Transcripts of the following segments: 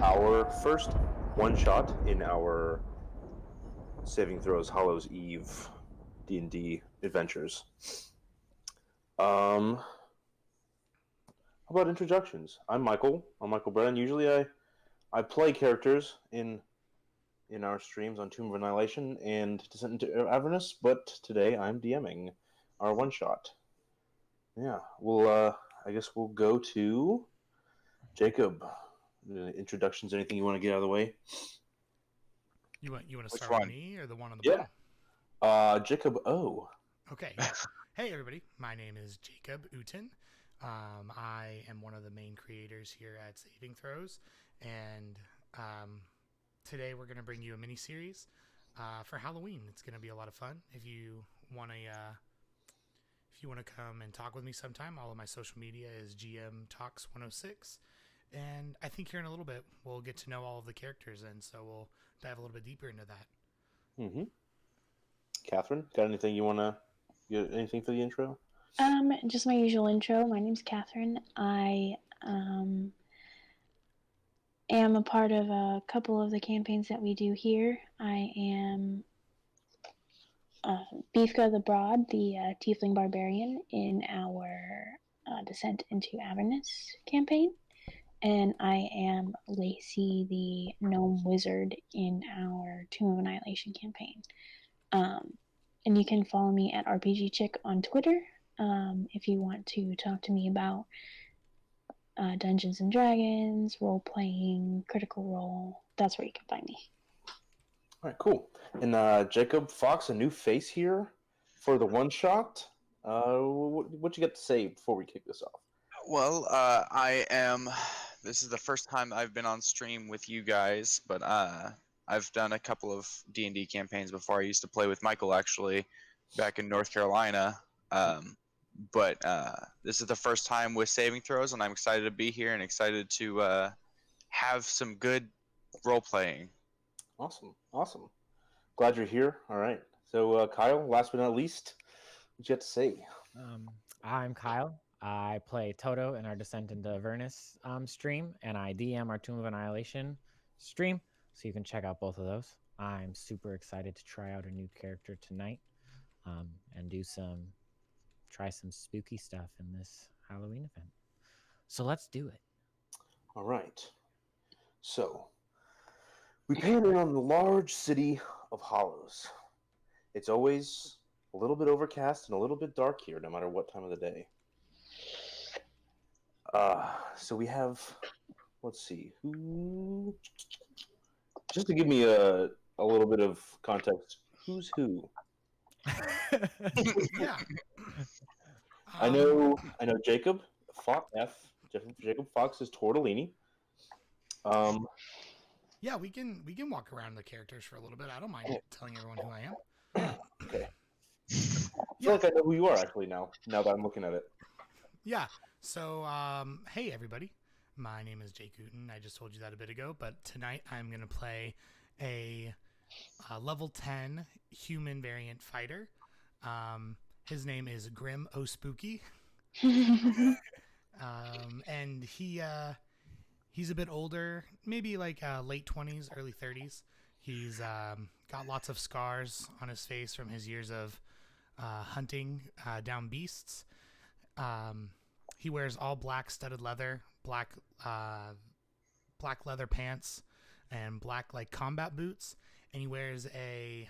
our first one-shot in our Saving Throws Hollow's Eve D&D adventures. How about introductions? I'm Michael. I'm Michael Brennan. Usually I play characters in our streams on Tomb of Annihilation and Descent into Avernus, but today I'm DMing our one-shot. Yeah, I guess we'll go to Jacob. Introductions, anything you want to get out of the way? You want to Which start one? with me or the one on the Yeah. bottom? Jacob O. Okay. Yeah. Hey everybody, my name is Jacob Uten. I am one of the main creators here at Saving Throws, and today we're going to bring you a mini series for Halloween. It's going to be a lot of fun. If you want to come and talk with me sometime, all of my social media is GM Talks 106. And I think here in a little bit we'll get to know all of the characters, and so we'll dive a little bit deeper into that. Mm-hmm. Catherine, got anything you want to get? Anything for the intro? Just my usual intro. My name's Catherine. I am a part of a couple of the campaigns that we do here. I am Beefka the Broad, the Tiefling Barbarian in our Descent into Avernus campaign. And I am Lacey, the Gnome Wizard in our Tomb of Annihilation campaign. And you can follow me at RPG Chick on Twitter if you want to talk to me about Dungeons and Dragons, role-playing, Critical Role. That's where you can find me. All right, cool. And Jacob Fox, a new face here for the one-shot. What you got to say before we kick this off? Well, this is the first time I've been on stream with you guys, but I've done a couple of D&D campaigns before. I used to play with Michael, actually, back in North Carolina. But this is the first time with Saving Throws, and I'm excited to be here and excited to have some good role-playing. Awesome. Glad you're here. All right. So, Kyle, last but not least, what you have to say? I'm Kyle. I play Toto in our Descent into Avernus stream, and I DM our Tomb of Annihilation stream, so you can check out both of those. I'm super excited to try out a new character tonight and try some spooky stuff in this Halloween event. So let's do it. All right. So, we pan in on the large city of Hollows. It's always a little bit overcast and a little bit dark here, no matter what time of the day. So we have, let's see, who? Just to give me a little bit of context, who's who? Yeah. I know Jacob Fox. Jacob Fox is Tortellini. Yeah, we can walk around the characters for a little bit. I don't mind telling everyone who I am. Okay. I feel like I know who you are actually now that I'm looking at it. Yeah. So, hey everybody. My name is Jake Uten. I just told you that a bit ago, but tonight I'm going to play a level 10 human variant fighter. His name is Grim O Spooky. And he's a bit older, maybe like late 20s, early 30s. He's got lots of scars on his face from his years of hunting down beasts. He wears all black studded leather, black leather pants, and black like combat boots. And he wears a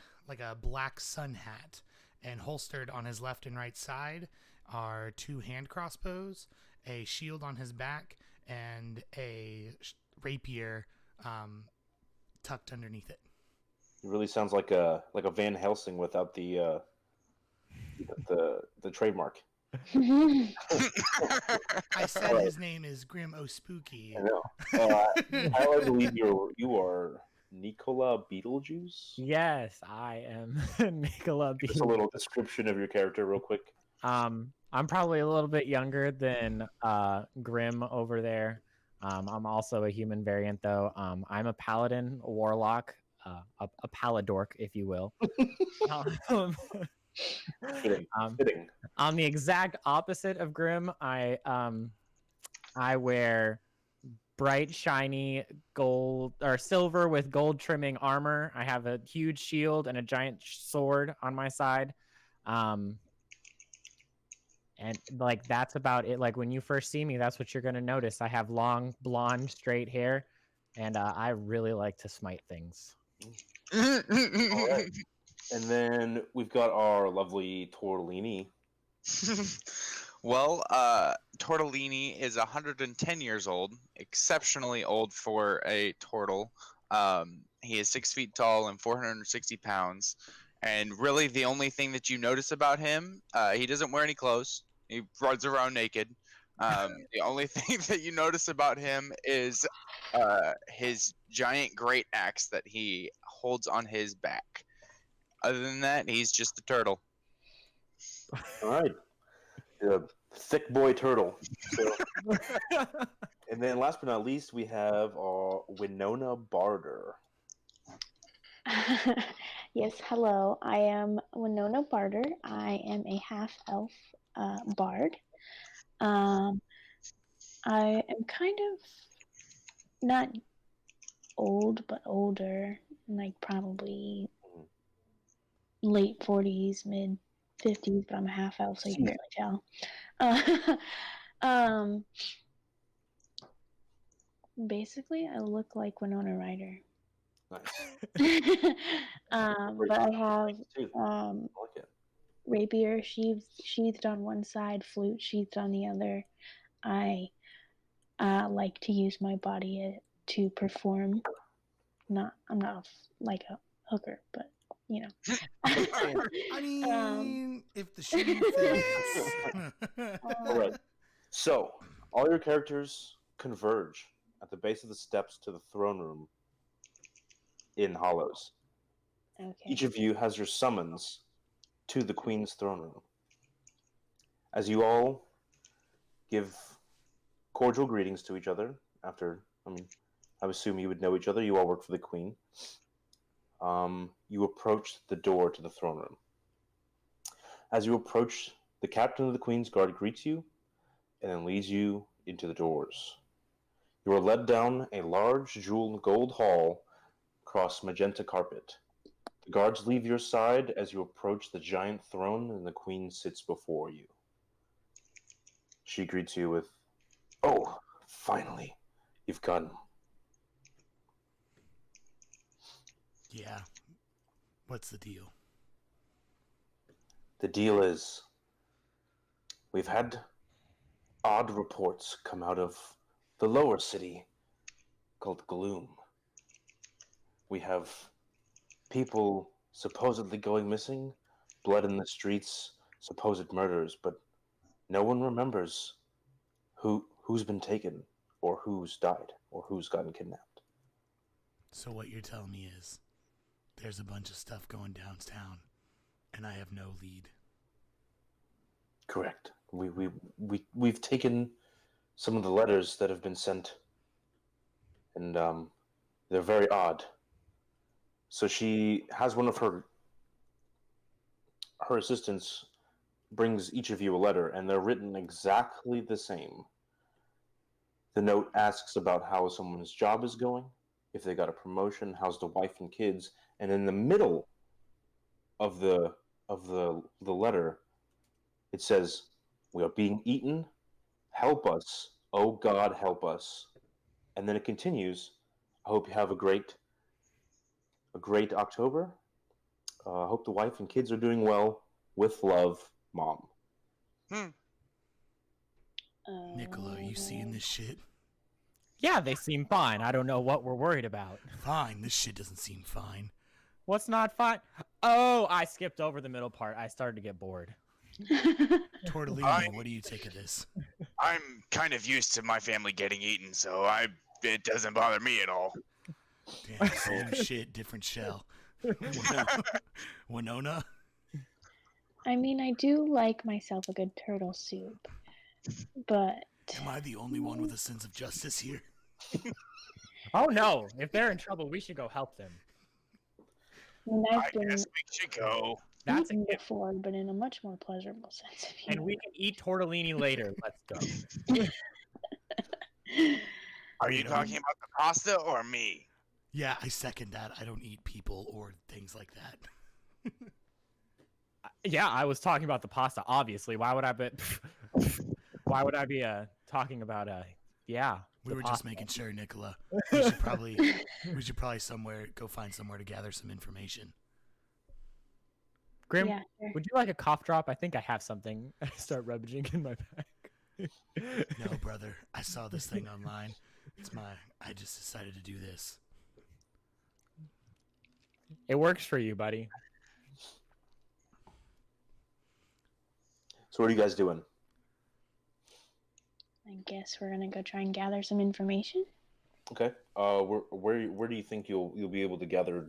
black sun hat. And holstered on his left and right side are 2 hand crossbows, a shield on his back, and a rapier tucked underneath it. It really sounds like a Van Helsing without the trademark. I said his name is Grim O Spooky. I know. I believe you are Nicola Beetlejuice. Yes, I am Nicola Beetlejuice. Just a little description of your character, real quick. I'm probably a little bit younger than Grim over there. I'm also a human variant, though. I'm a paladin, a warlock, a paladork, if you will. Fitting. I'm the exact opposite of Grim. I wear bright, shiny gold or silver with gold trimming armor. I have a huge shield and a giant sword on my side. And like that's about it. Like when you first see me, that's what you're gonna notice. I have long, blonde, straight hair, and I really like to smite things. All right. And then we've got our lovely Tortellini. Well, Tortellini is 110 years old, exceptionally old for a turtle. He is 6 feet tall and 460 pounds. And really, the only thing that you notice about him, he doesn't wear any clothes. He runs around naked. The only thing that you notice about him is his giant great axe that he holds on his back. Other than that, he's just a turtle. All right. The thick boy turtle. So, and then last but not least, we have our Winona Barter. Yes, hello. I am Winona Barter. I am a half-elf bard. I am kind of not old, but older, like probably late 40s, mid 50s, but I'm a half-elf, so you can barely tell. Basically, I look like Winona Ryder. Nice. But I have I like it. rapier sheathed on one side, flute sheathed on the other. I like to use my body to perform. I'm not like a hooker, but you know. I mean, if the shoe fits. All right. So, all your characters converge at the base of the steps to the throne room in Hollows. Okay. Each of you has your summons to the Queen's throne room. As you all give cordial greetings to each other after, I assume you would know each other. You all work for the Queen. You approach the door to the throne room. As you approach, the captain of the Queen's Guard greets you and then leads you into the doors. You are led down a large jeweled gold hall across magenta carpet. The guards leave your side as you approach the giant throne and the Queen sits before you. She greets you with, "Oh, finally, you've come." Yeah. What's the deal? The deal is, we've had odd reports come out of the lower city called Gloom. We have people supposedly going missing, blood in the streets, supposed murders, but no one remembers who's been taken, or who's died, or who's gotten kidnapped. So what you're telling me is there's a bunch of stuff going downtown, and I have no lead. Correct. We've taken some of the letters that have been sent, and they're very odd. So she has one of her assistants brings each of you a letter, and they're written exactly the same. The note asks about how someone's job is going, if they got a promotion, how's the wife and kids, and in the middle of the letter, it says, "We are being eaten. Help us. Oh God, help us." And then it continues, "I hope you have a great October. I hope the wife and kids are doing well. With love, Mom." Nicola, are you seeing this shit? Yeah, they seem fine. I don't know what we're worried about. Fine. This shit doesn't seem fine. What's not fine? Oh, I skipped over the middle part. I started to get bored. Tortellini, what do you take of this? I'm kind of used to my family getting eaten, so it doesn't bother me at all. Damn, same shit, different shell. Winona? I mean, I do like myself a good turtle soup, but Am I the only one with a sense of justice here? Oh no! If they're in trouble, we should go help them. I mean, I've I been guess we should go. That's eaten before, but in a much more pleasurable sense. If you and know. we can eat tortellini later. Let's go. Are you talking about the pasta or me? Yeah, I second that. I don't eat people or things like that. Yeah, I was talking about the pasta. Obviously, why would I be? Why would I be talking about Yeah, We the were pasta. just making sure, Nicola. We should probably go find somewhere to gather some information. Grim, Yeah, sure. would you like a cough drop? I think I have something. I start rummaging in my bag. No, brother. I saw this thing online. I just decided to do this. It works for you, buddy. So what are you guys doing? I guess we're gonna go try and gather some information. Okay. Where do you think you'll be able to gather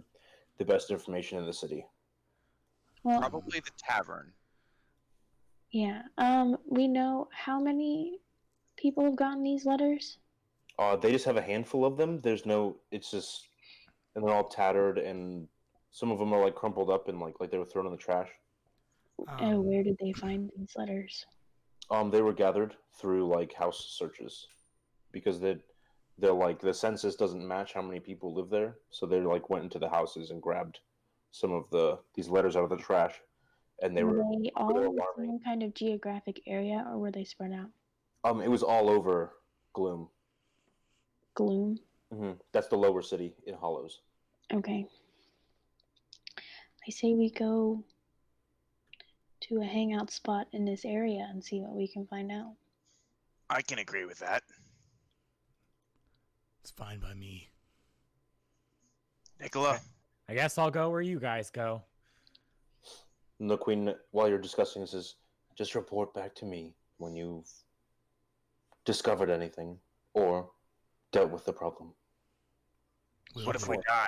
the best information in the city? Well, Probably the tavern. yeah. We know how many people have gotten these letters. They just have a handful of them. It's just, and they're all tattered, and some of them are like crumpled up and like they were thrown in the trash. And where did they find these letters? They were gathered through like house searches, because they're like the census doesn't match how many people live there, so they like went into the houses and grabbed some of these letters out of the trash, and Were they they all were in the alarming. same kind of geographic area, or were they spread out? It was all over Gloom. Gloom. That's the lower city in Hollows. Okay. I say we go to a hangout spot in this area and see what we can find out. I can agree with that. It's fine by me. Nicola? I guess I'll go where you guys go. And the queen, while you're discussing this, says, just report back to me when you've discovered anything or dealt with the problem. What if we die?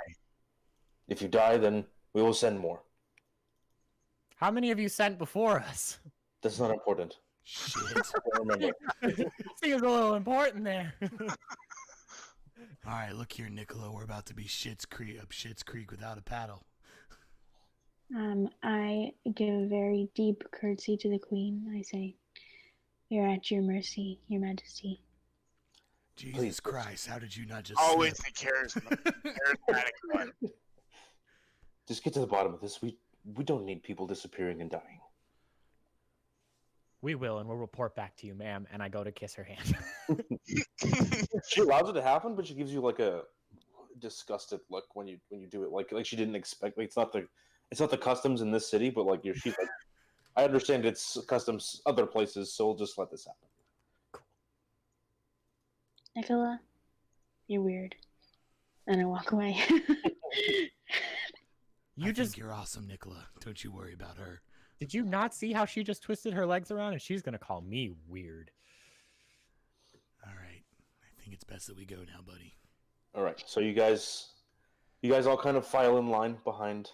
If you die, then we will send more. How many have you sent before us? That's not important. Shit. Remember. Seems a little important there. All right, look here, Nicola. We're about to be Schitt's Creek without a paddle. I give a very deep curtsy to the queen. I say, "You're at your mercy, your majesty." Jesus Please. Christ, how did you not just Always slip? the charismatic one. Just get to the bottom of this. We don't need people disappearing and dying. We will, and we'll report back to you, ma'am. And I go to kiss her hand. She allows it to happen, but she gives you like a disgusted look when you do it. Like she didn't expect. Like, it's not the customs in this city, but like she's like, I understand it's customs other places, so we'll just let this happen. Nicola, you're weird. And I walk away. I think you're awesome, Nicola. Don't you worry about her. Did you not see how she just twisted her legs around? And she's going to call me weird. All right. I think it's best that we go now, buddy. All right, so you guys all kind of file in line behind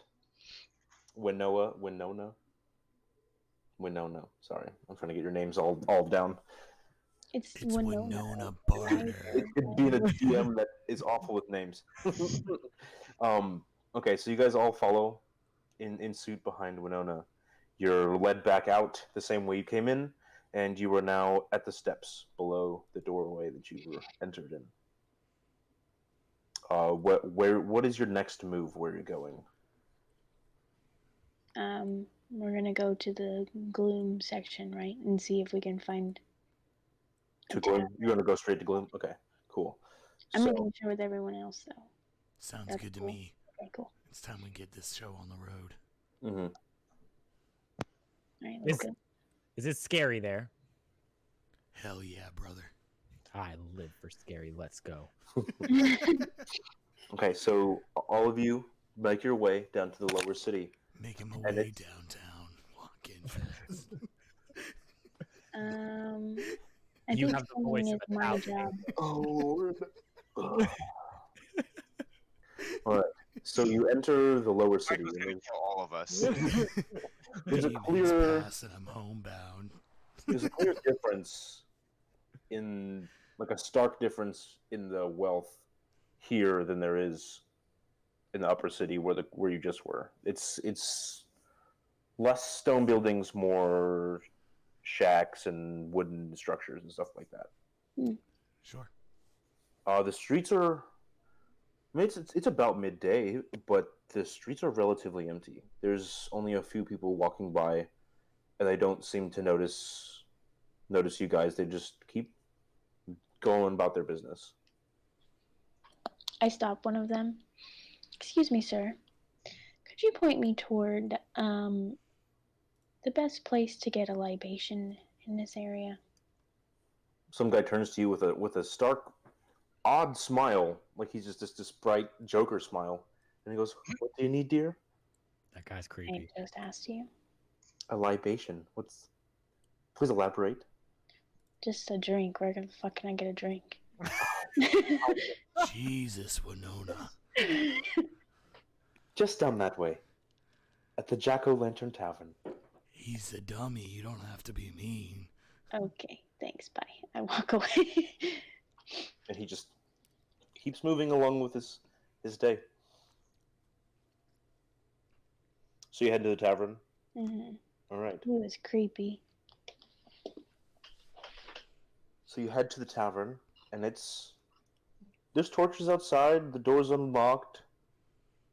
Winona. Sorry, I'm trying to get your names all down. It's Winona Barter. It'd be the DM that is awful with names. Okay, so you guys all follow in suit behind Winona. You're led back out the same way you came in, and you are now at the steps below the doorway that you were entered in. What is your next move? Where you're going? We're gonna go to the Gloom section, right, and see if we can find. To Gloom? You're gonna go straight to Gloom? Okay, cool. I'm making sure with everyone else, though. Sounds That's good to cool. me. Okay, cool. It's time we get this show on the road. Mm-hmm. All right, let's go. Is it scary there? Hell yeah, brother. I live for scary. Let's go. Okay, so all of you make your way down to the lower city. Making my way downtown, walking fast. I You think have the voice singing of is a my town. job. Oh. All right. So you enter the lower city. Michael's gonna kill all of us. There's a Evening's clear past and I'm homebound. there's a clear difference in like a stark difference in the wealth here than there is in the upper city where you just were. It's less stone buildings, more shacks and wooden structures and stuff like that. Sure. The streets are. I mean, it's about midday, but the streets are relatively empty. There's only a few people walking by, and they don't seem to notice you guys. They just keep going about their business. I stop one of them. Excuse me, sir. Could you point me toward the best place to get a libation in this area? Some guy turns to you with a stark, odd smile, like he's just this bright Joker smile, and he goes, "What do you need, dear?" That guy's I creepy. just asked you. A libation. What's? Please elaborate. Just a drink. Where the fuck can I get a drink? Jesus, Winona. Just down that way, at the Jack-o'-lantern Tavern. He's a dummy. You don't have to be mean. Okay, thanks. Bye. I walk away. And he just keeps moving along with his day. So you head to the tavern. Mm-hmm. All right. He was creepy. So you head to the tavern, and there's torches outside. The door's unlocked.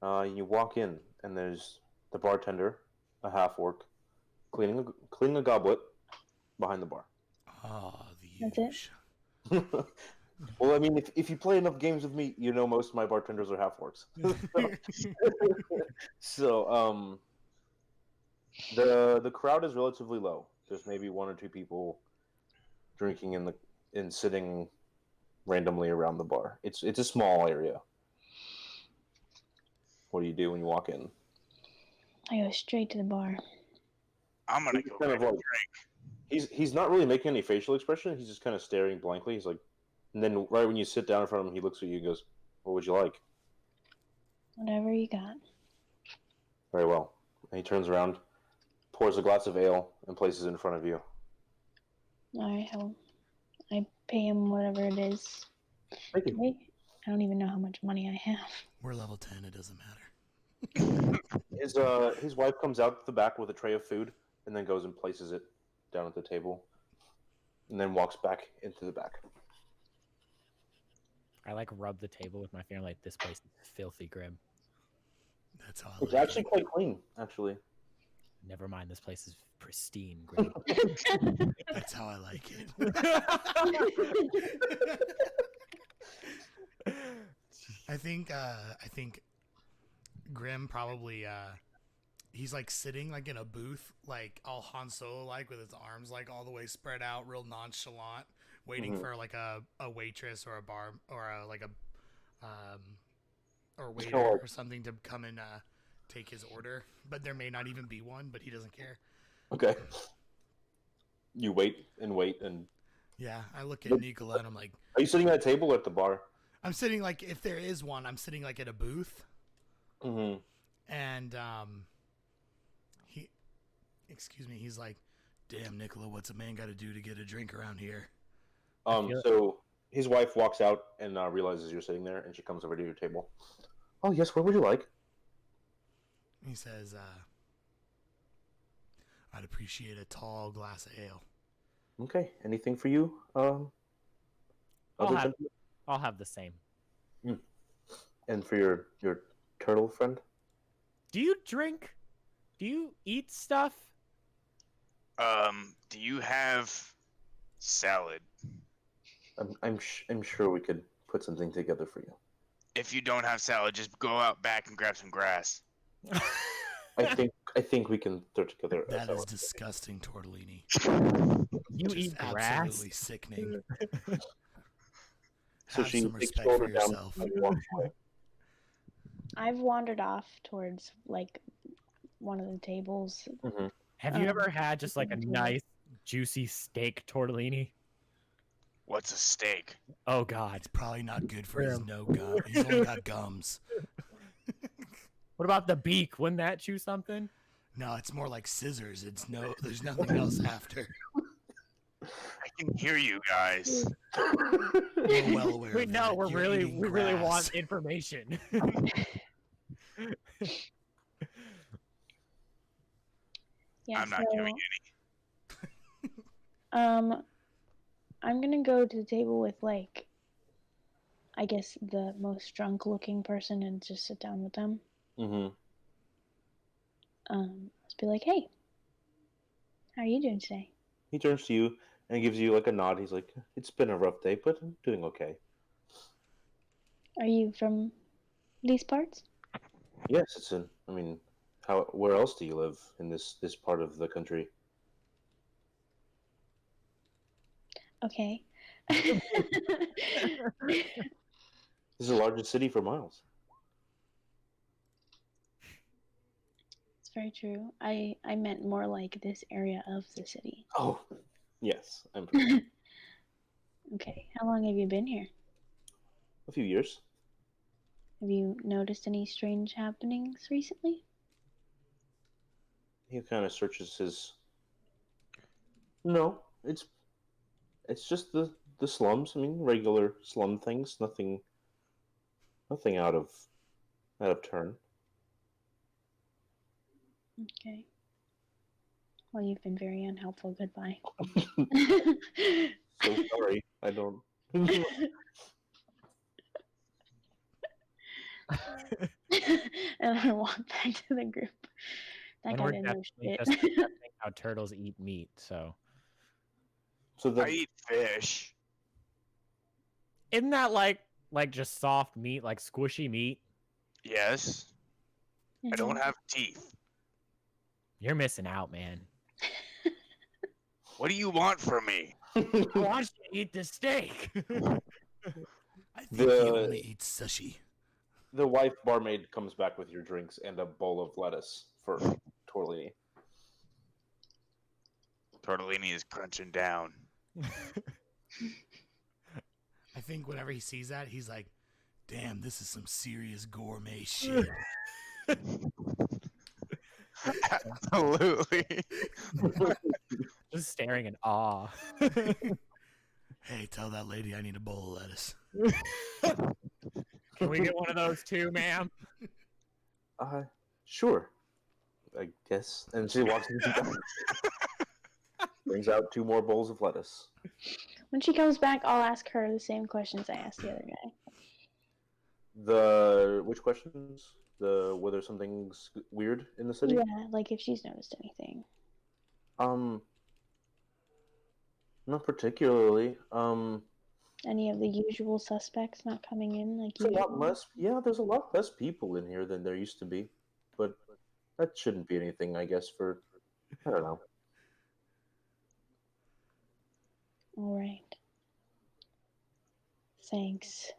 You walk in, and there's the bartender, a half-orc, cleaning a goblet behind the bar. Ah, the That's it? usual. Well, I mean, if you play enough games with me, you know most of my bartenders are half-orcs. So, the crowd is relatively low. There's maybe one or two people drinking and sitting randomly around the bar. It's a small area. What do you do when you walk in? I go straight to the bar. I'm gonna He's go kind get of a like- drink. He's not really making any facial expression. He's just kind of staring blankly. He's like, and then right when you sit down in front of him, he looks at you and goes, "What would you like?" Whatever you got. Very well. And he turns around, pours a glass of ale, and places it in front of you. Alright, I pay him whatever it is. Thank you. I don't even know how much money I have. We're level 10. It doesn't matter. His wife comes out the back with a tray of food, and then goes and places it down at the table, and then walks back into the back. I like rub the table with my finger like this place is filthy grim. That's how I It's like actually it. quite clean, actually. Never mind, this place is pristine grim. That's how I like it. I think Grim probably he's like sitting like in a booth, like all Han Solo like with his arms like all the way spread out, real nonchalant, waiting for like a waitress or a bar or or waiter or something to come and take his order. But there may not even be one, but he doesn't care. Okay. You wait and wait, and Yeah, I look at Nicola and I'm like, are you sitting at a table or at the bar? I'm sitting like, if there is one, I'm sitting like at a booth. Mm-hmm. And he's like, "Damn, Nicola, what's a man got to do to get a drink around here?" So his wife walks out and realizes you're sitting there, and she comes over to your table. Oh yes, what would you like? He says, "I'd appreciate a tall glass of ale." Okay, anything for you? Other gentlemen? I'll have the same. And for your turtle friend? Do you drink? Do you eat stuff? Do you have salad? I'm sure we could put something together for you. If you don't have salad, just go out back and grab some grass. I think we can throw together. That is disgusting, Tortellini. You Just eat grass? absolutely sickening. So Have she some takes respect for shoulder down yourself. and walks away. I've wandered off towards like one of the tables. Mm-hmm. Have you ever had just like a nice, juicy steak tortellini? What's a steak? Oh God. It's probably not good for his no gum. He's only got gums. What about the beak? Wouldn't that chew something? No, it's more like scissors. There's nothing else after. I can hear you guys. We're well aware We of know. that. We You're really eating want grass. information. Yeah, I'm not giving any. I'm gonna go to the table with like I guess, the most drunk-looking person and just sit down with them. Mm-hmm. Let's be like, hey, how are you doing today? He turns to you and gives you like a nod. He's like, "It's been a rough day, but I'm doing okay." Are you from these parts? Yes, it's in. I mean, how? Where else do you live in this part of the country? Okay. This is the largest city for miles. It's very true. I meant more like this area of the city. Oh, yes, I'm Okay. How long have you been here? a few years. Have you noticed any strange happenings recently? He kind of searches his. No, it's just the slums. I mean, regular slum things. Nothing out of turn. Okay. Well, you've been very unhelpful. Goodbye. So sorry, I don't. And I walk back to the group. That And guy we're didn't know definitely shit. just discussing how turtles eat meat. So So I the eat fish. isn't that like just soft meat, like squishy meat? Yes. I don't have teeth. You're missing out, man. What do you want from me? I want you to eat the steak. I think he The- only eats sushi. the wife barmaid comes back with your drinks and a bowl of lettuce for Torlini. Tortellini is crunching down. I think whenever he sees that, he's like, damn, this is some serious gourmet shit. Absolutely. Just staring in awe. Hey, tell that lady I need a bowl of lettuce. Can we get one of those too, ma'am? Sure, I guess. And she walks into brings out 2 more bowls of lettuce. When she comes back, I'll ask her the same questions I asked the other guy. Which questions? Whether something's weird in the city? Yeah, like if she's noticed anything. Not particularly. Any of the usual suspects not coming in like There's a lot usual? less. Yeah, there's a lot less people in here than there used to be, but that shouldn't be anything, I guess. I don't know. All right. Thanks.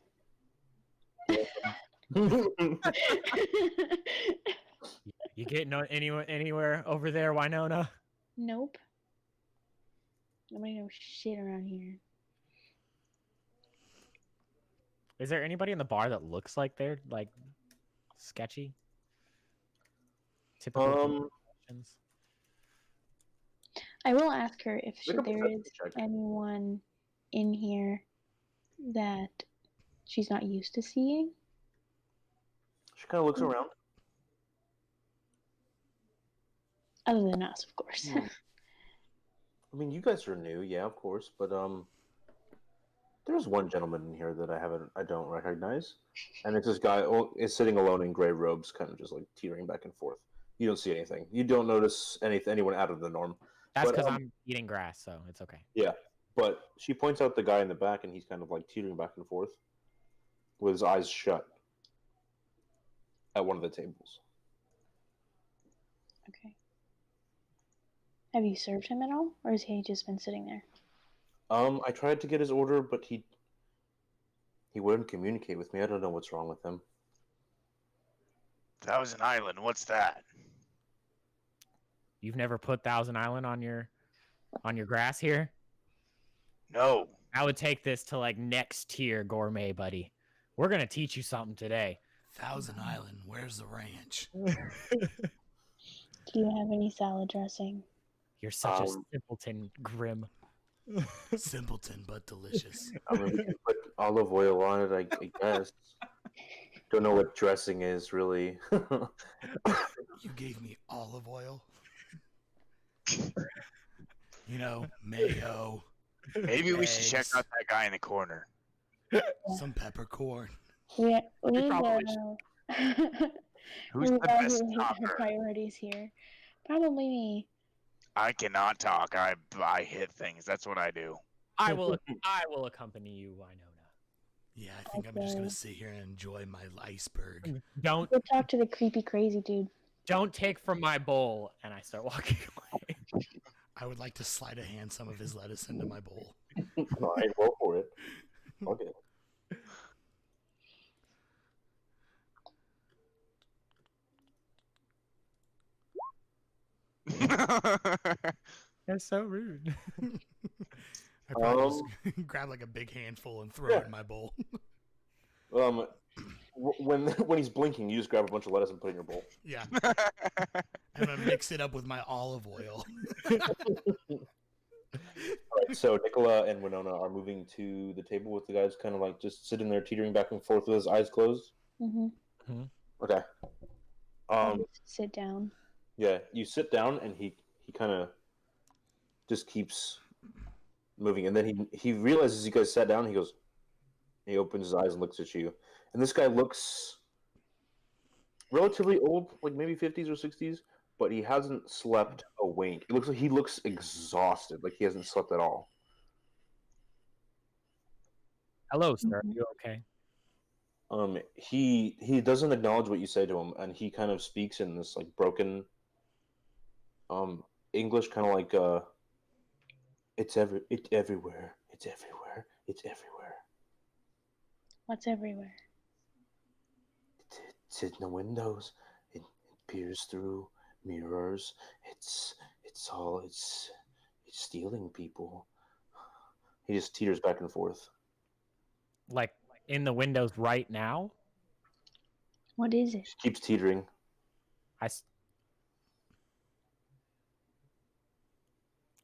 You getting anywhere over there, Winona? Nope. Nobody knows shit around here. Is there anybody in the bar that looks like they're like sketchy? Typical questions. I will ask her if Make a there perception is check. anyone in here that she's not used to seeing. She kind of looks around. Other than us, of course. I mean, you guys are new, yeah, of course, but there's one gentleman in here that I don't recognize, and it's this guy is sitting alone in gray robes, kind of just like teetering back and forth. You don't see anything. You don't notice anyone out of the norm. That's But, because I'm eating grass, so it's okay. Yeah, but she points out the guy in the back, and he's kind of like teetering back and forth with his eyes shut at one of the tables. Okay. Have you served him at all, or has he just been sitting there? I tried to get his order, but he wouldn't communicate with me. I don't know what's wrong with him. Thousand Island, what's that? You've never put Thousand Island on your grass here? No. I would take this to like next tier gourmet, buddy. We're gonna teach you something today. Thousand Island, where's the ranch? Do you have any salad dressing? You're such a simpleton, Grim. Simpleton, but delicious. I mean, you can put olive oil on it, I guess. Don't know what dressing is, really. You gave me olive oil. You know, mayo. Maybe we should check Eggs. out that guy in the corner. Some peppercorn. We probably Who's the best evaluate our talker? priorities here. Probably me. I cannot talk. I hit things. That's what I do. I will accompany you, Winona. Yeah, I think I'm just gonna sit here and enjoy my iceberg. Don't Go talk to the creepy crazy dude. take from my bowl, and I start walking away. I would like to sleight of hand some of his lettuce into my bowl. Alright, roll for it. Okay. That's so rude. I probably just grab like a big handful and throw it in my bowl. When he's blinking, you just grab a bunch of lettuce and put it in your bowl. Yeah. I'm gonna mix it up with my olive oil. Alright, so Nicola and Winona are moving to the table with the guys kind of like just sitting there teetering back and forth with his eyes closed. Mm-hmm. Okay. Sit down. Yeah, you sit down and he kind of just keeps moving, and then he realizes you guys sat down. He opens his eyes and looks at you, and this guy looks relatively old, like maybe 50s or 60s, but he hasn't slept a wink. It looks like he looks exhausted, like he hasn't slept at all. Hello, sir. Are you okay? He doesn't acknowledge what you say to him, and he kind of speaks in this like broken English, kind of like it's everywhere, it's everywhere, it's everywhere. What's everywhere? It's in the windows. It peers through mirrors. It's stealing people. He just teeters back and forth. Like in the windows right now? What is it? Just keeps teetering.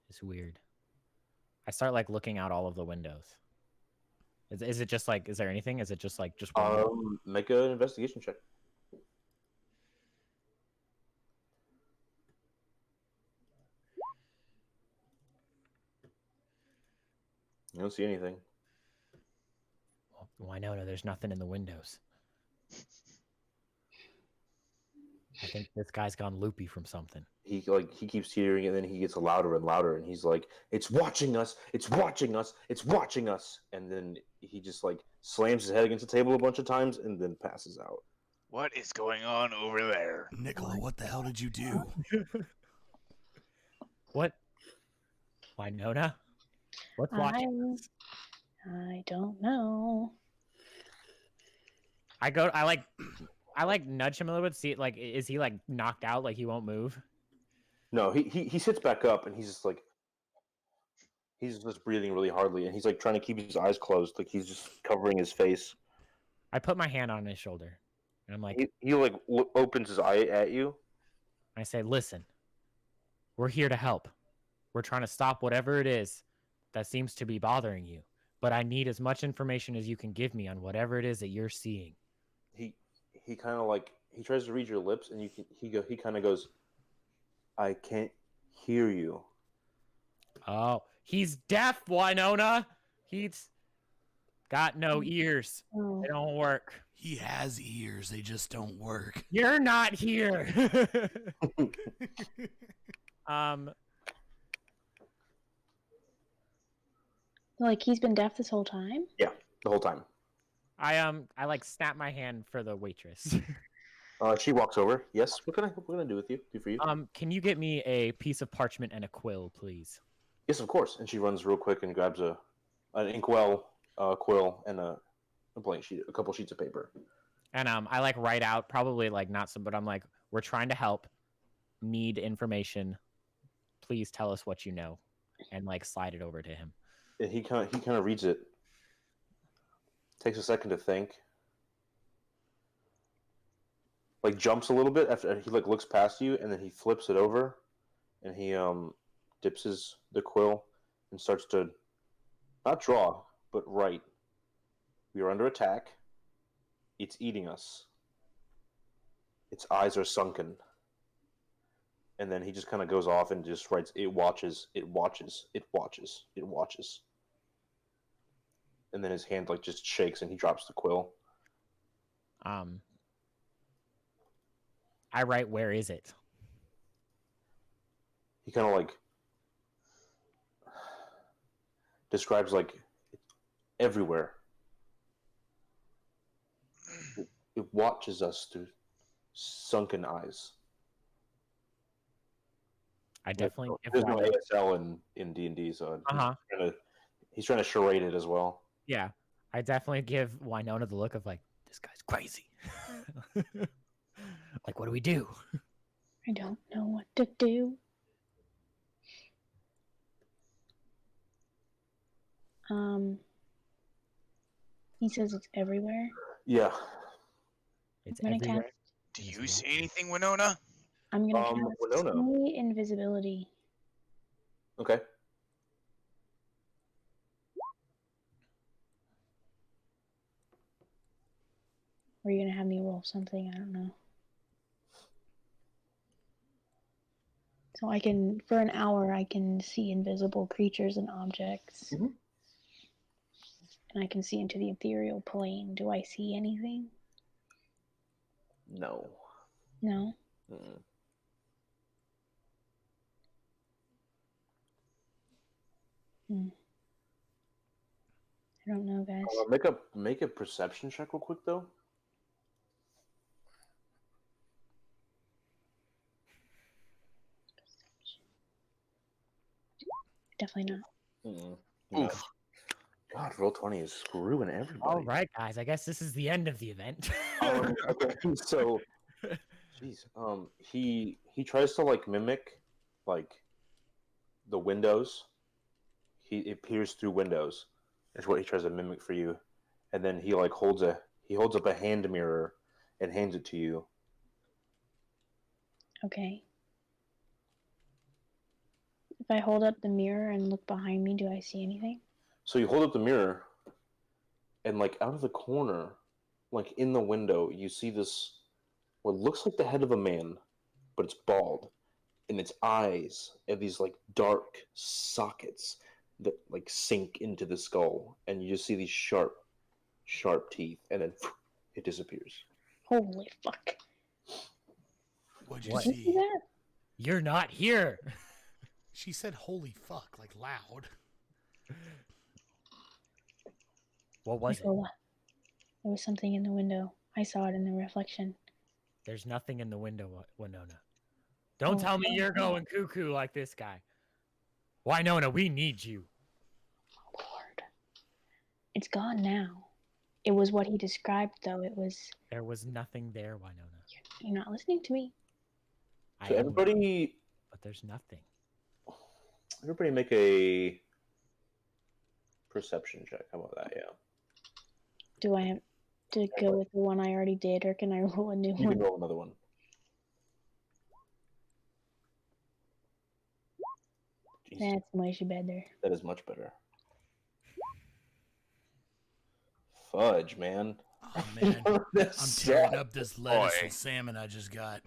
It's weird. I start like looking out all of the windows. Is it just like? Is there anything? Is it just like just one? Make an investigation check. You don't see anything. Why no? There's nothing in the windows. I think this guy's gone loopy from something. He keeps teetering, and then he gets louder and louder, and he's like, "It's watching us! It's watching us! It's watching us!" And then he just like slams his head against the table a bunch of times, and then passes out. What is going on over there? Nicola, what the hell did you do? What? Winona? What's watching? I don't know. I like nudge him a little bit. See, like, is he like knocked out? Like he won't move? No, he sits back up, and he's just breathing really hardly, and he's like trying to keep his eyes closed, like he's just covering his face. I put my hand on his shoulder, and I'm like, He opens his eye at you. I say, listen, we're here to help. We're trying to stop whatever it is that seems to be bothering you. But I need as much information as you can give me on whatever it is that you're seeing. He kind of like he tries to read your lips, and he kind of goes, "I can't hear you." Oh, he's deaf, Winona. He's got no ears. Oh. They don't work. He has ears, they just don't work. You're not here. Like he's been deaf this whole time? Yeah, the whole time. I like snap my hand for the waitress. She walks over. Yes, what can I do for you? Can you get me a piece of parchment and a quill, please? Yes, of course. And she runs real quick and grabs an inkwell, quill, and a blank sheet, a couple sheets of paper. And I like write out, probably like not some, but I'm like, we're trying to help. Need information. Please tell us what you know, and like slide it over to him. And he kind of reads it. Takes a second to think. Like jumps a little bit after he like looks past you, and then he flips it over, and he dips the quill and starts to not draw but write. We are under attack. It's eating us. Its eyes are sunken. And then he just kind of goes off and just writes, "It watches, it watches, it watches, it watches." and then his hand like just shakes and he drops the quill. I write, where is it? He kind of like describes like everywhere. It watches us through sunken eyes. I definitely give There's no Wynonna. ASL in D&D, so Uh-huh. he's trying to charade it as well. Yeah, I definitely give Wynonna the look of like, this guy's crazy. Like, what do we do? I don't know what to do. He says it's everywhere. Yeah. It's I'm gonna everywhere. cast. Do you see anything, Winona? I'm gonna cast Winona. invisibility. Okay. Or are you gonna have me roll something? I don't know. So I can, for an hour, I can see invisible creatures and objects. Mhm. And I can see into the ethereal plane. Do I see anything? No. No? Mm-mm. I don't know, guys. Make a perception check real quick though. Definitely not. Mm-mm. No. Oof. God, Roll20 is screwing everybody. All right, guys. I guess this is the end of the event. Okay, so, jeez, he tries to like mimic, like, the windows. It appears through windows. Is what he tries to mimic for you, and then he like holds up a hand mirror, and hands it to you. Okay. If I hold up the mirror and look behind me, do I see anything? So you hold up the mirror, and like out of the corner, like in the window, you see this what looks like the head of a man, but it's bald, and its eyes have these like dark sockets that like sink into the skull, and you just see these sharp teeth, and then it disappears. Holy fuck. What'd you What? Did you see see? that? You're not here. She said, "Holy fuck!" like loud. What was it? Nicola, there was something in the window. I saw it in the reflection. There's nothing in the window, Winona. Don't Oh, tell me oh, you're oh. going cuckoo like this guy. Wynonna, we need you. Lord. It's gone now. It was what he described, though. It was. There was nothing there, Wynonna. You're not listening to me. So everybody, But there's nothing. make a perception check. How about that? Yeah. Do I have to go with the one I already did, or can I roll a new You can one? roll another one. Jesus, That's much better. that is much better. Fudge, man. Oh man, That I'm tearing sucks. up this lettuce Boy. and salmon I just got.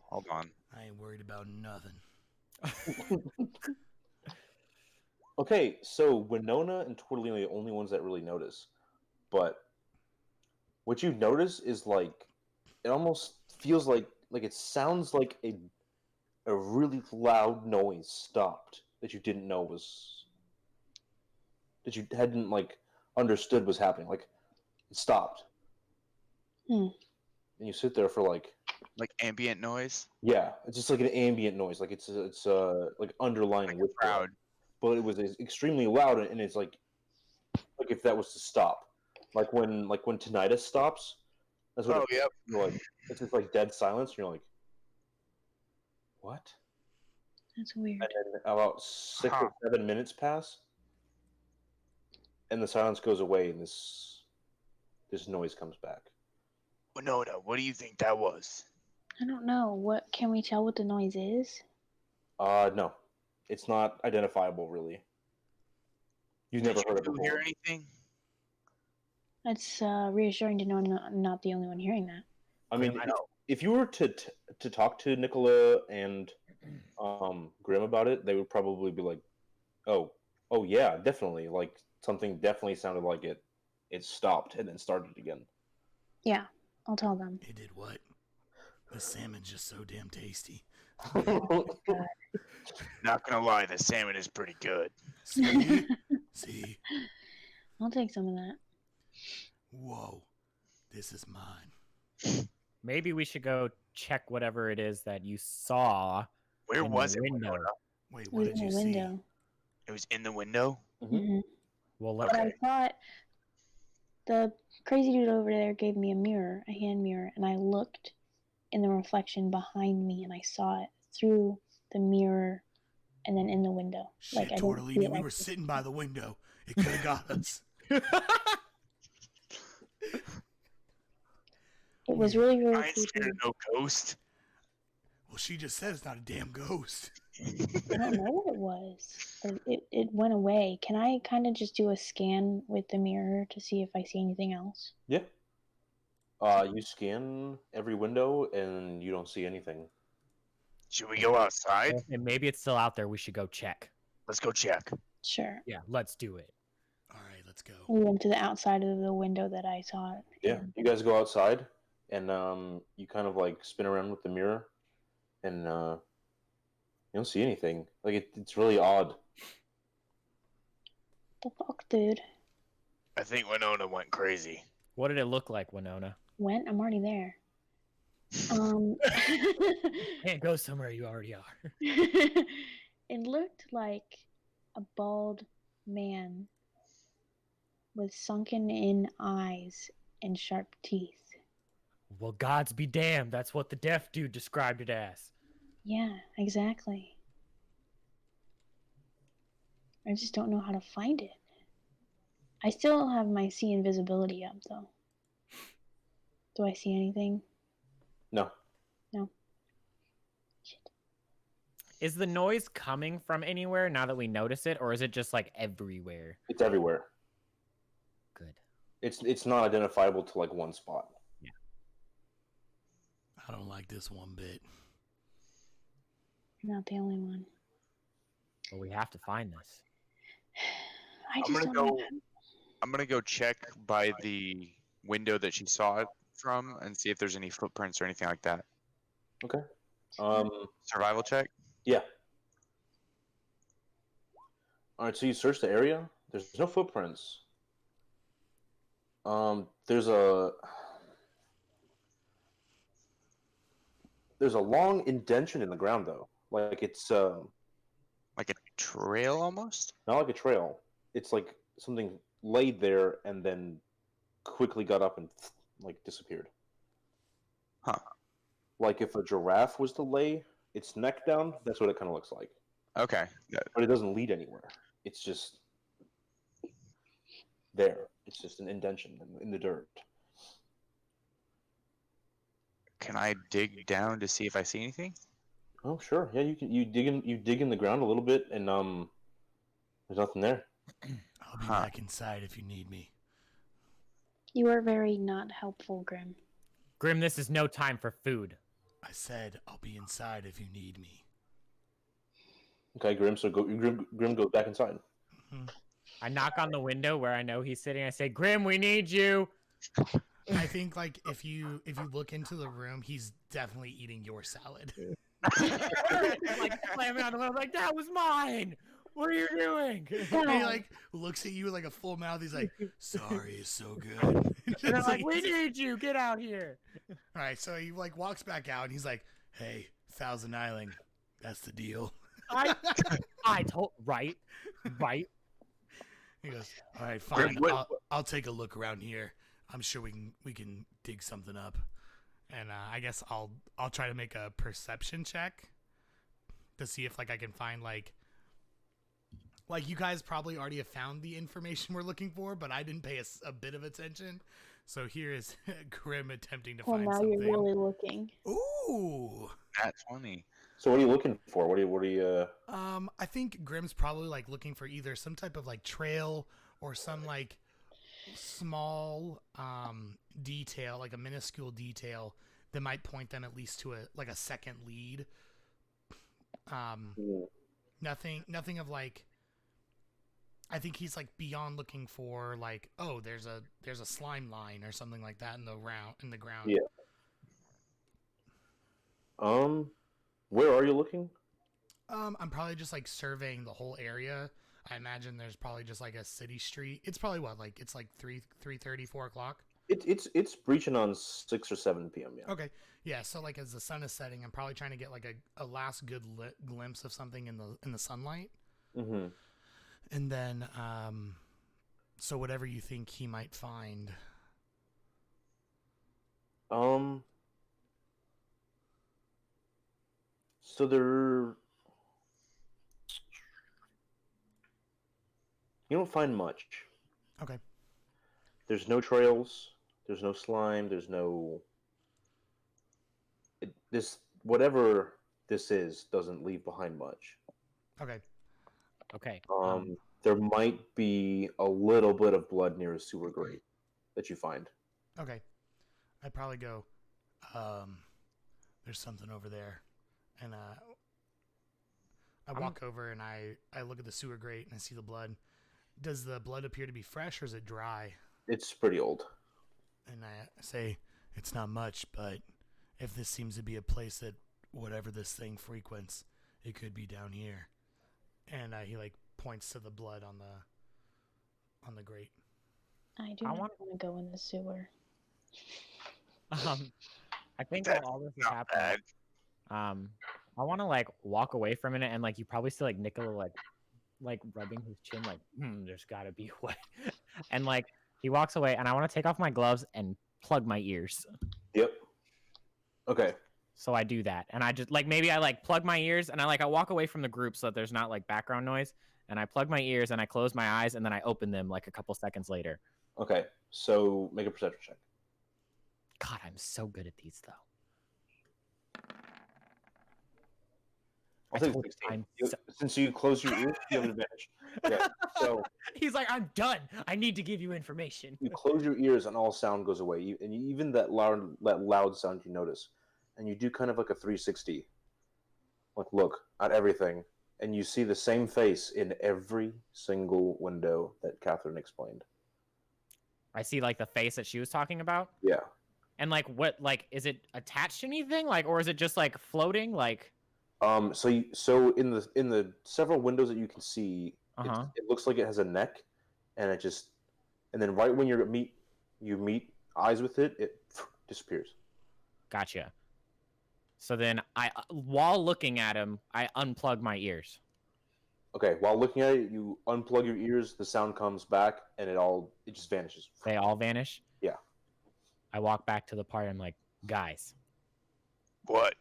Hold on. I ain't worried about nothing. Okay, so Winona and Tortellini are the only ones that really notice. But what you notice is like it almost feels like it sounds like a really loud noise stopped that you didn't know was that you hadn't like understood was happening. Like it stopped. And you sit there for like ambient noise. yeah, it's just like an ambient noise, like it's like underlying Like a crowd. but it was extremely loud, and it's like if that was to stop, like when tinnitus stops, that's what Oh, yep. you're like. It's just like dead silence. And you're like, what? That's weird. And then about 6 Huh. or 7 minutes pass, and the silence goes away, and this noise comes back. Winona, what do you think that was? I don't know. What can we tell what the noise is? No, it's not identifiable really. You've never heard it Did you before. hear anything? That's reassuring to know I'm not the only one hearing that. I mean, if you were to talk to Nicola and Grim about it, they would probably be like, "Oh, Oh yeah, definitely. Like something definitely sounded like it stopped and then started again. Yeah, I'll tell them. It did what? The salmon's just so damn tasty. Not gonna lie, the salmon is pretty good. See? See? I'll take some of that. Whoa. This is mine. Maybe we should go check whatever it is that you saw. Where in was the it? window? Winona? Wait, It what was did in you the see? window. It was in the window? Mm-hmm. Well, But I thought the crazy dude over there gave me a mirror, a hand mirror, and I looked in the reflection behind me and I saw it through the mirror and then in the window. Shit, I didn't see Tortellini, it we were sitting by the window. It could have got us. It was really, really I ain't creepy. scared of no ghost. Well, she just said it's not a damn ghost. I don't know what it was, but it went away. Can I kind of just do a scan with the mirror to see if I see anything else? Yeah. You scan every window and you don't see anything. Should we go outside? and maybe it's still out there. We should go check. Let's go check. Sure. Yeah, let's do it. All right, let's go. We went to the outside of the window that I saw it. Yeah. in. You guys go outside and you kind of like spin around with the mirror and you don't see anything. Like it's really odd. The fuck, dude? I think Winona went crazy. What did it look like, Winona? When? I'm already there. Can't go somewhere you already are. It looked like a bald man with sunken in eyes and sharp teeth. Well, gods be damned. That's what the deaf dude described it as. Yeah, exactly. I just don't know how to find it. I still have my see invisibility up, though. Do I see anything? No. No. Shit. Is the noise coming from anywhere now that we notice it, or is it just like everywhere? It's everywhere. Good. It's not identifiable to like one spot. I don't like this one bit. You're not the only one. Well, we have to find this. I just don't know. I'm gonna go check by the window that she saw it from and see if there's any footprints or anything like that. Okay. Survival check? Yeah. All right, so you search the area. There's no footprints. There's a long indentation in the ground though. Like it's Like a trail almost? not like a trail. It's like something laid there and then quickly got up and like disappeared. Huh. Like if a giraffe was to lay its neck down, that's what it kind of looks like. Okay. But it doesn't lead anywhere. It's just there. It's just an indentation in the dirt. Can I dig down to see if I see anything? Oh sure, yeah. You can. You dig in the ground a little bit, and there's nothing there. I'll be back inside if you need me. You are very not helpful, Grim. Grim, this is no time for food. I said I'll be inside if you need me. Okay, Grim. So Grim goes back inside. Mm-hmm. I knock on the window where I know he's sitting. I say, Grim, we need you. I think like if you look into the room, he's definitely eating your salad. Like slamming on the window, like that was mine. What are you doing? And he like looks at you with like a full mouth. He's like, "Sorry, it's so good." And I'm like, "We need you. Get out here." All right, so he like walks back out and he's like, "Hey, Thousand Island, that's the deal." I told right. He goes, "All right, fine. I'll take a look around here. I'm sure we can dig something up." And I guess I'll try to make a perception check to see if like I can find like you guys probably already have found the information we're looking for, but I didn't pay a bit of attention. So here is Grim attempting to find now something. you're really looking. Ooh. That's funny. So what are you looking for? What are you? I think Grim's probably like looking for either some type of like trail or some like small detail, like a minuscule detail that might point them at least to a second lead. Nothing of like I think he's like beyond looking for like, oh, there's a slime line or something like that in the ground. Yeah. Where are you looking? I'm probably just like surveying the whole area. I imagine there's probably just like a city street. It's probably it's like 3:30, 4 o'clock. It's breaching on 6 or 7 p.m. Yeah. Okay, yeah. So like as the sun is setting, I'm probably trying to get like a last good glimpse of something in the sunlight, Mm-hmm. and then so whatever you think he might find. So there, you don't find much. Okay. There's no trails. There's no slime. There's no. This whatever this is doesn't leave behind much. Okay. Okay. There might be a little bit of blood near a sewer grate that you find. Okay. I'd probably go. There's something over there, and I walk over and I look at the sewer grate and I see the blood. Does the blood appear to be fresh or is it dry? It's pretty old. And I say, it's not much, but if this seems to be a place that whatever this thing frequents, it could be down here. And he like points to the blood on the grate. I do not want to go in the sewer. I think while all this is happening, I want to like walk away from it, and like you probably see like Nicola like rubbing his chin, like there's gotta be a way, and like he walks away, and I want to take off my gloves and plug my ears. Yep. Okay. So I do that, and I just like maybe I like plug my ears, and I walk away from the group so that there's not like background noise, and I plug my ears and I close my eyes, and then I open them like a couple seconds later. Okay. So make a perception check. God, I'm so good at these though. I'll take 16. Since you close your ears, you have an advantage. Yeah. So he's like, I'm done. I need to give you information. You close your ears and all sound goes away. Even that loud sound you notice. And you do kind of like a 360. Like look at everything. And you see the same face in every single window that Catherine explained. I see like the face that she was talking about? Yeah. And like what, like, is it attached to anything? Like, or is it just like floating? Like so in the several windows that you can see, uh-huh. it looks like it has a neck, and then right when you meet eyes with it, it disappears. Gotcha. So then while looking at him, I unplug my ears. Okay, while looking at it, you unplug your ears, the sound comes back, and it just vanishes. They all vanish? Yeah. I walk back to the party. I'm like, guys. What?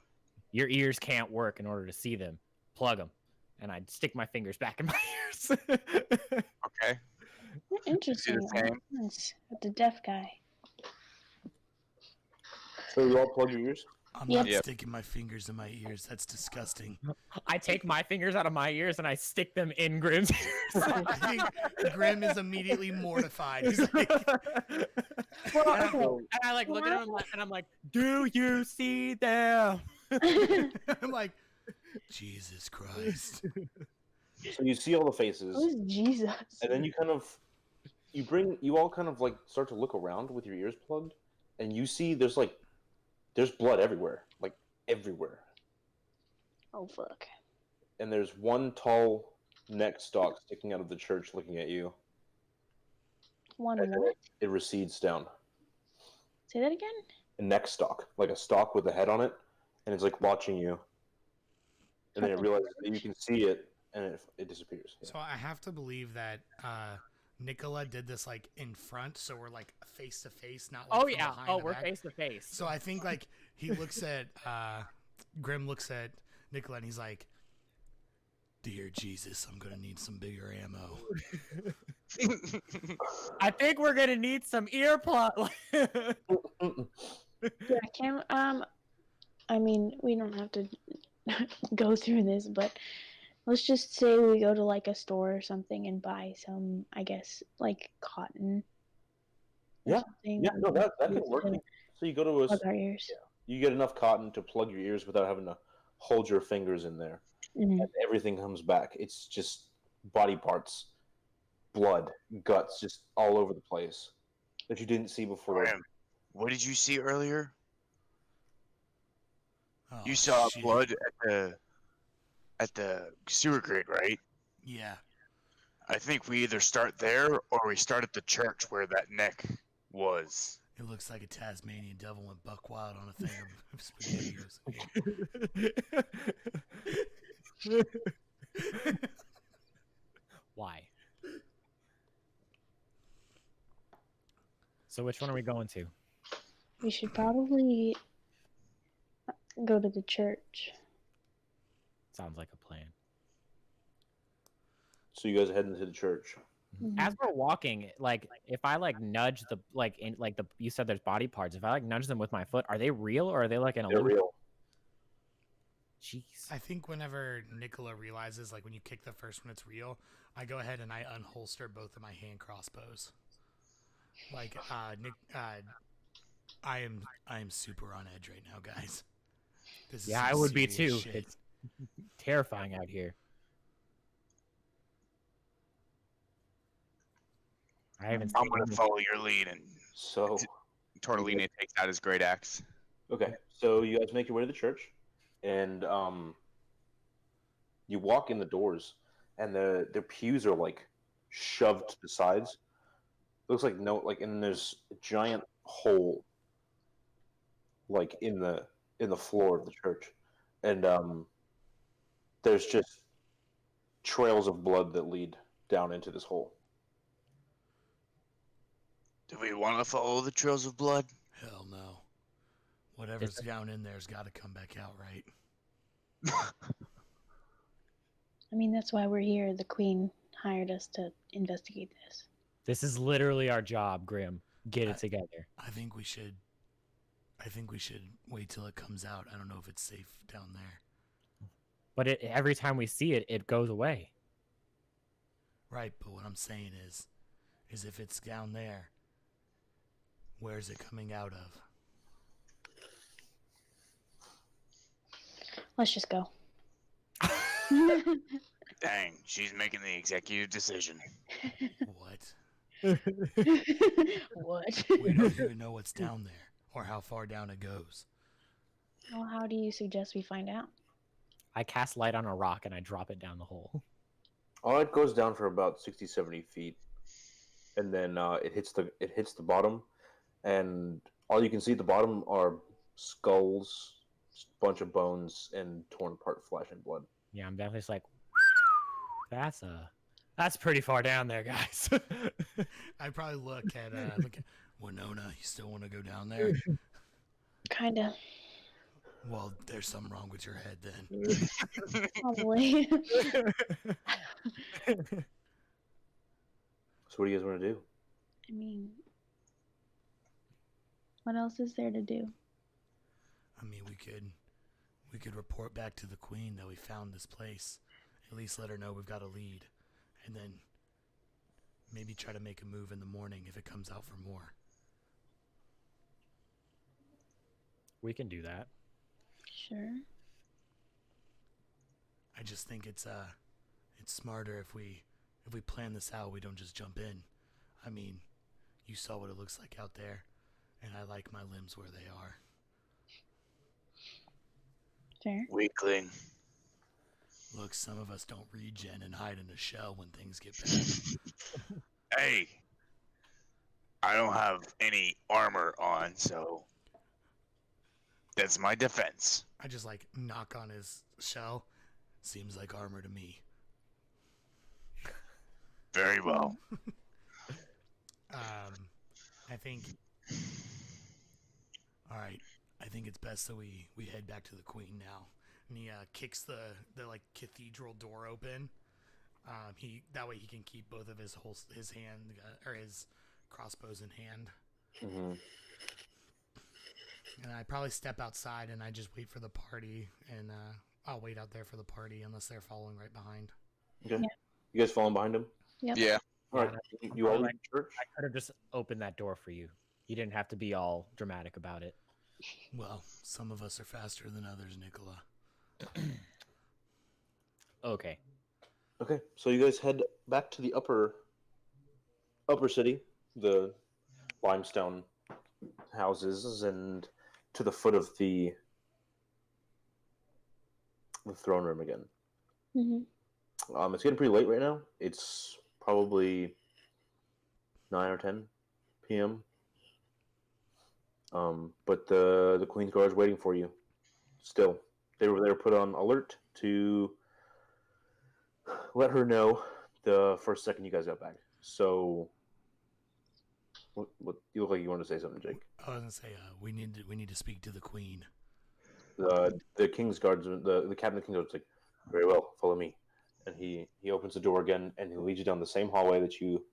Your ears can't work in order to see them. Plug them. And I'd stick my fingers back in my ears. Okay. Interesting. With the deaf guy. So you all plug your ears? I'm not sticking my fingers in my ears. That's disgusting. I take my fingers out of my ears and I stick them in Grimm's ears. I think Grimm is immediately mortified. He's like, and I like look at him and I'm like, do you see them? I'm like, Jesus Christ. So you see all the faces. Who's Jesus? And then you all kind of like start to look around with your ears plugged, and you see there's blood everywhere. Like everywhere. Oh fuck. And there's one tall neck stalk sticking out of the church looking at you. One and what? It recedes down. Say that again? A neck stalk. Like a stalk with a head on it. And it's like watching you. And then it realizes that you can see it, and it disappears. Yeah. So I have to believe that Nicola did this like in front, so we're like face to face, not like from behind we're back. face to face. So I think like he looks at Grimm looks at Nicola and he's like, "Dear Jesus, I'm gonna need some bigger ammo." I think we're gonna need some earplugs. Yeah, I mean, we don't have to go through this, but let's just say we go to like a store or something and buy some, I guess, like cotton. Yeah. Yeah, no, that can work. So you go to plug our ears. You get enough cotton to plug your ears without having to hold your fingers in there. Mm-hmm. And everything comes back. It's just body parts. blood, guts, just all over the place that you didn't see before. Graham, what did you see earlier? Oh, You saw shit. blood at the sewer grate, right? Yeah. I think we either start there or we start at the church where that neck was. It looks like a Tasmanian devil went buck wild on a thing of SpaghettiOs. Why? So which one are we going to? We should probably go to the church. Sounds like a plan. So you guys are heading to the church. As we're walking, like if I like nudge the you said there's body parts. If I like nudge them with my foot, are they real or are they like an They're illusion? real. Jeez. I think whenever Nicola realizes, like when you kick the first one, it's real, I go ahead and I unholster both of my hand crossbows. Like, Nick, I am super on edge right now, guys. This Yeah, some I would be serious too. shit. It's terrifying out here. I haven't I'm seen gonna any- follow your lead, and So Tortellini takes out his great axe. okay, so you guys make your way to the church, and you walk in the doors, and the pews are like shoved to the sides. Looks like and there's a giant hole like in the floor of the church, and there's just trails of blood that lead down into this hole. Do we want to follow the trails of blood? Hell no. Whatever's down in there's got to come back out, right? I mean, that's why we're here. The queen hired us to investigate this. This is literally our job, Grim. Get it together. I think we should wait till it comes out. I don't know if it's safe down there. But every time we see it, it goes away. Right, but what I'm saying is if it's down there, where's it coming out of? Let's just go. Dang, she's making the executive decision. What? What? We don't even know what's down there or how far down it goes. Well, how do you suggest we find out? I cast light on a rock and I drop it down the hole. Oh, it goes down for about 60, 70 feet, and then it hits the bottom, and all you can see at the bottom are skulls, bunch of bones, and torn apart flesh and blood. Yeah, I'm definitely just like, that's pretty far down there, guys. I'd probably look at Winona. You still want to go down there? Kinda. Well, there's something wrong with your head then. Probably. So what do you guys want to do? I mean, what else is there to do? I mean, we could report back to the queen that we found this place. At least let her know we've got a lead, and then maybe try to make a move in the morning if it comes out for more. We can do that. Sure. I just think it's smarter if we plan this out. We don't just jump in. I mean, you saw what it looks like out there, and I like my limbs where they are. Fair. Weakling. Look, some of us don't regen and hide in a shell when things get bad. Hey, I don't have any armor on, so that's my defense. I just like knock on his shell. Seems like armor to me. Very well. I think. All right, I think it's best that we head back to the queen now. And he kicks the like cathedral door open. That way he can keep both of his hand or his crossbows in hand. Mm-hmm. And I probably step outside and I just wait for the party, and I'll wait out there for the party unless they're following right behind. Okay. Yeah. You guys following behind him? Yep. Yeah. All right. You all leave the church? I could have just opened that door for you. You didn't have to be all dramatic about it. Well, some of us are faster than others, Nicola. Okay. Okay. So you guys head back to the upper upper city, the limestone houses, and to the foot of the throne room again. It's getting pretty late right now. It's probably 9 or 10 p.m. But the Queen's Guard is waiting for you. Still, they were put on alert to let her know the first second you guys got back. So, what you look like you want to say something, Jake? I was gonna say we need to speak to the Queen. The King's Guardsman, the captain of the King's Guards, like, very well, follow me. And he opens the door again, and he leads you down the same hallway that you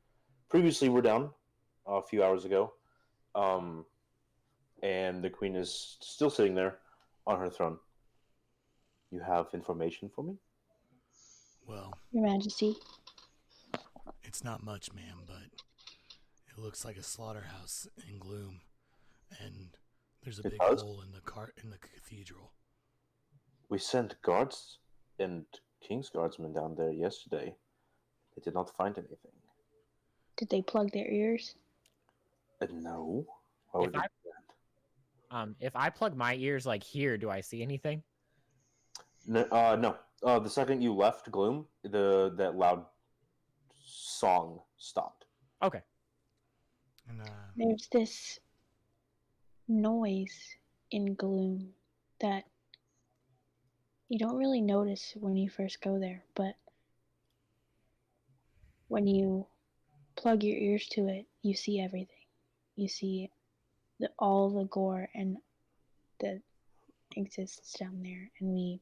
previously were down a few hours ago. And the Queen is still sitting there on her throne. You have information for me? Well, Your Majesty. it's not much, ma'am, but it looks like a slaughterhouse in Gloom, and there's a big hole in the cathedral. We sent guards and King's Guardsmen down there yesterday. They did not find anything. Did they plug their ears? No. Why would they do that? If I plug my ears like here, do I see anything? No. The second you left Gloom, that loud song stopped. Okay. And There's this noise in Gloom that you don't really notice when you first go there, but when you plug your ears to it, you see everything. You see all the gore and that exists down there, and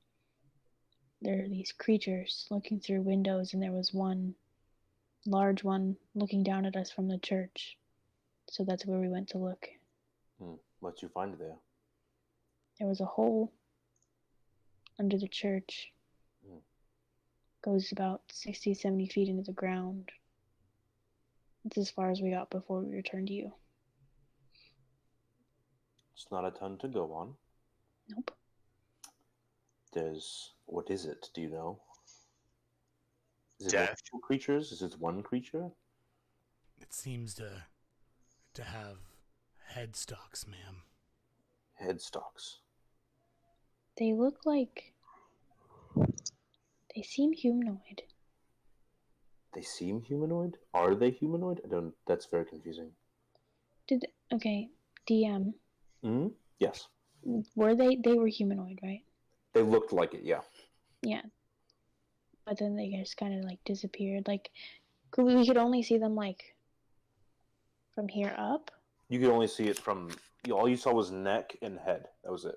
there are these creatures looking through windows, and there was one large one looking down at us from the church. So that's where we went to look. What'd you find there? There was a hole under the church. Goes about 60, 70 feet into the ground. It's as far as we got before we returned to you. It's not a ton to go on. Nope. What is it? Do you know? Is it Death. multiple creatures? Is it one creature? it seems to have headstalks, ma'am. Headstalks. They look like... They seem humanoid. They seem humanoid? Are they humanoid? That's very confusing. Okay, DM. Yes. They were humanoid, right? They looked like it, yeah. Yeah. But then they just kind of like disappeared. Like, we could only see them like from here up? You could only see it from... all you saw was neck and head. That was it.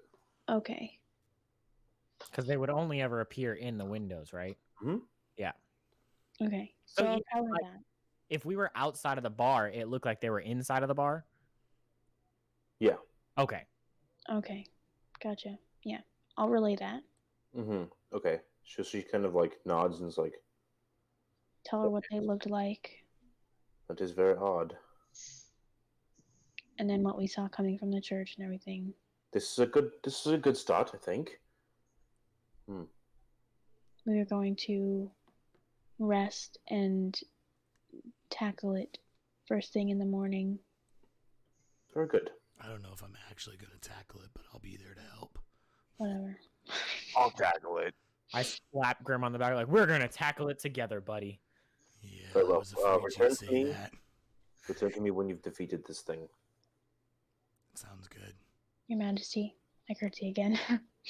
Okay. Because they would only ever appear in the windows, right? Yeah. Okay. So So I'll even, cover like, that. If we were outside of the bar, it looked like they were inside of the bar? Yeah. Okay. Okay. Gotcha. Yeah. I'll relay that. Okay. So she kind of like nods and is like, Tell her what they looked like. that is very odd. And then what we saw coming from the church and everything. This is a good start, I think. We are going to rest and tackle it first thing in the morning. Very good. I don't know if I'm actually going to tackle it, but I'll be there to help. Whatever. I'll tackle it. I slap Grim on the back like, we're going to tackle it together, buddy. Yeah, Very I well. was afraid Return you'd to say me. that. Return to me when you've defeated this thing. Sounds good. Your Majesty, I curtsy again.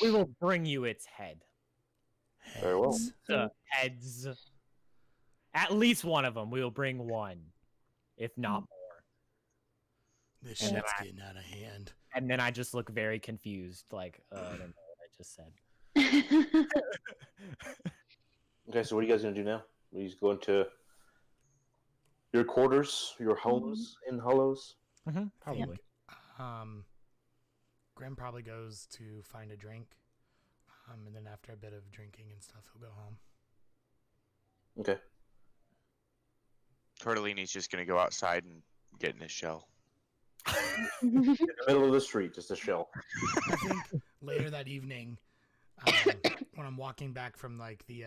We will bring you its head. Heads. Very well. The heads. At least one of them. We will bring one, if not more. This And then shit's getting out of hand. And then I just look very confused, like, I don't know what I just said. Okay, so what are you guys going to do now? Are you going to your quarters, your homes in Hollows? Probably. Grim probably goes to find a drink. And then after a bit of drinking and stuff, he'll go home. Okay. Tortellini's just gonna go outside and get in his shell. In the middle of the street, just a shell. I think later that evening, when I'm walking back from like the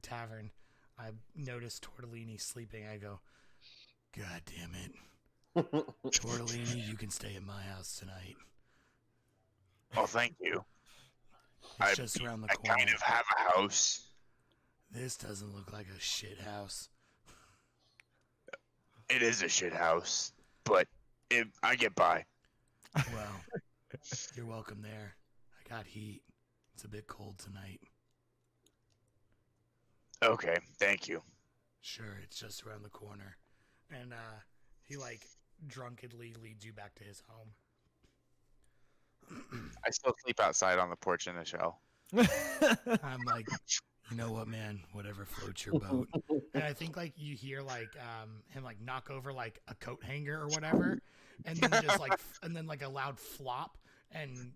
tavern, I noticed Tortellini sleeping. I go, God damn it. Tortellini, you can stay at my house tonight. Oh, thank you. It's just around the I corner. kind of have a house. This doesn't look like a shit house. It is a shit house, but I get by. Well, you're welcome there. I got heat. It's a bit cold tonight. Okay, thank you. Sure, it's just around the corner. And he like drunkenly leads you back to his home. I still sleep outside on the porch in the shell. I'm like, you know what, man? Whatever floats your boat. And I think like you hear like him like knock over like a coat hanger or whatever, and then just like and then like a loud flop, and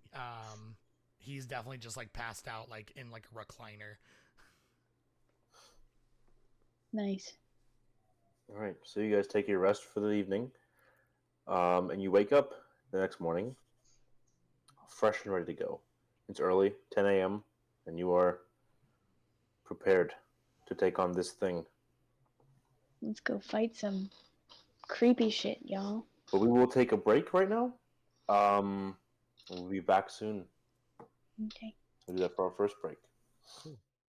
he's definitely just like passed out like in like a recliner. Nice. All right, so you guys take your rest for the evening, and you wake up the next morning, fresh and ready to go. It's early, 10 a.m., and you are prepared to take on this thing. Let's go fight some creepy shit, y'all. But we will take a break right now. We'll be back soon. Okay. We'll do that for our first break. Cool.